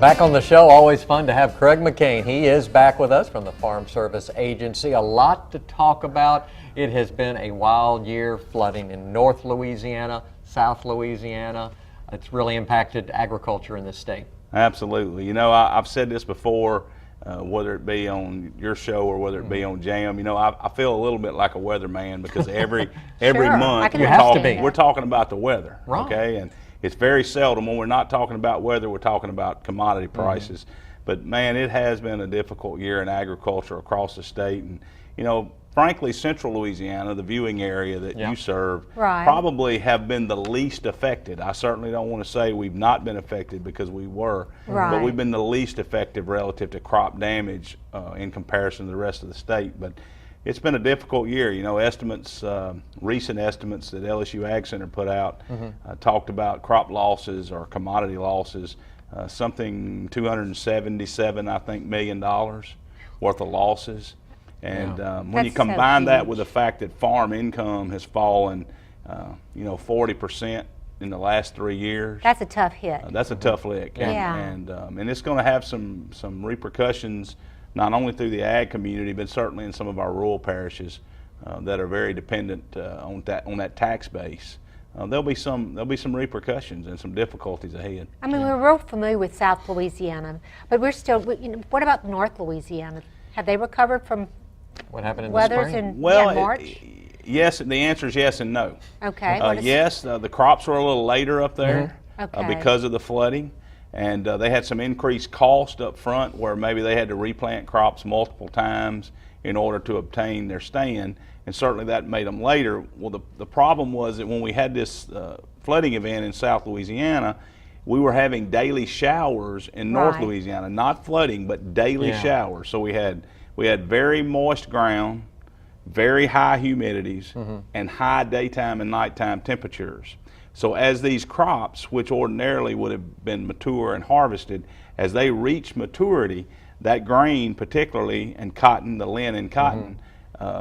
Back on the show, always fun to have Craig McCain. He is back with us from the Farm Service Agency. A lot to talk about. It has been a wild year, flooding in North Louisiana, South Louisiana. It's really impacted agriculture in this state. Absolutely. You know, I've said this before, whether it be on your show or whether it be on Jam. You know, I feel a little bit like a weatherman because every month we're talking about the weather. Right. Okay, and it's very seldom when we're not talking about weather, we're talking about commodity prices. But man, it has been a difficult year in agriculture across the state, and you know, frankly, Central Louisiana, the viewing area that you serve, probably have been the least affected. I certainly don't want to say we've not been affected because we were, but we've been the least effective relative to crop damage in comparison to the rest of the state. But it's been a difficult year. You know, estimates, recent estimates that LSU Ag Center put out talked about crop losses or commodity losses, something $277, I think, $1 million worth of losses. And when you combine that with the fact that farm income has fallen, you know, 40% in the last 3 years. That's a tough hit. That's a tough lick. And it's going to have some repercussions, not only through the ag community, but certainly in some of our rural parishes that are very dependent on that tax base. There'll be some repercussions and some difficulties ahead. I mean, we're real familiar with South Louisiana, but we're still. You know, what about North Louisiana? Have they recovered from what happened in weathers the spring? in March? Yes, the answer is yes and no. Okay. Yes, the crops were a little later up there because of the flooding, and they had some increased cost up front where maybe they had to replant crops multiple times in order to obtain their stand, and certainly that made them later. Well, the problem was that when we had this flooding event in South Louisiana, we were having daily showers in North Louisiana, not flooding, but daily showers. So we had very moist ground, very high humidities, and high daytime and nighttime temperatures. So as these crops, which ordinarily would have been mature and harvested, as they reached maturity, that grain particularly, and cotton, the linen cotton,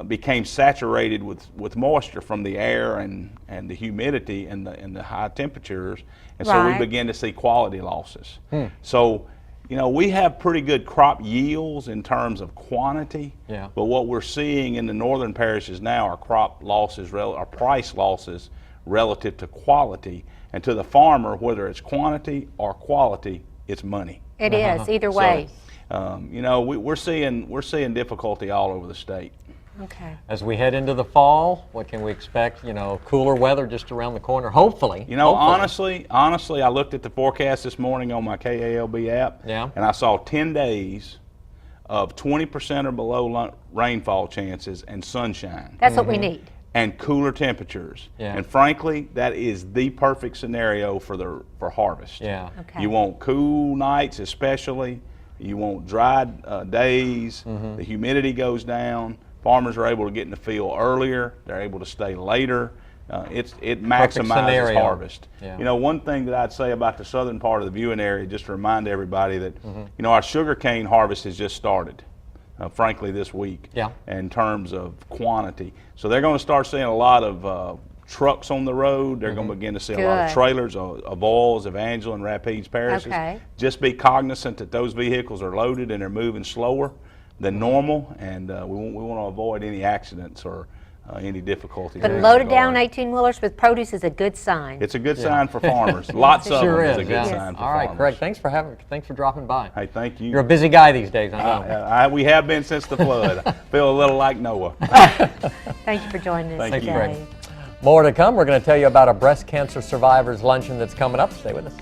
became saturated with moisture from the air and the humidity and the high temperatures, and so we began to see quality losses. So, you know, we have pretty good crop yields in terms of quantity, but what we're seeing in the northern parishes now are crop losses, are price losses relative to quality, and to the farmer, whether it's quantity or quality, it's money. It is either way. So, you know, we're seeing difficulty all over the state. Okay. As we head into the fall, what can we expect? You know, cooler weather just around the corner, hopefully. You know, honestly, I looked at the forecast this morning on my KALB app, and I saw 10 days of 20% or below rainfall chances and sunshine. That's what we need. And cooler temperatures. And frankly, that is the perfect scenario for harvest. You want cool nights especially. You want dry days. The humidity goes down. Farmers are able to get in the field earlier. They're able to stay later. It maximizes harvest. You know, one thing that I'd say about the southern part of the viewing area, just to remind everybody that, you know, our sugarcane harvest has just started, frankly, this week in terms of quantity. So they're going to start seeing a lot of trucks on the road. They're going to begin to see a lot of trailers of Oils, Evangel, and Rapides parishes. Just be cognizant that those vehicles are loaded and they're moving slower than normal, and we want to avoid any accidents or any diffiforties. But loaded down 18-wheelers with produce is a good sign. It's a good sign for farmers. Lots of them is a good sign for farmers. All right, Craig, thanks for dropping by. Hey, thank you. You're a busy guy these days, I know. We have been since the flood. I feel a little like Noah. Thank you for joining us today. Thank you, Craig. More to come. We're going to tell you about a breast cancer survivors luncheon that's coming up. Stay with us.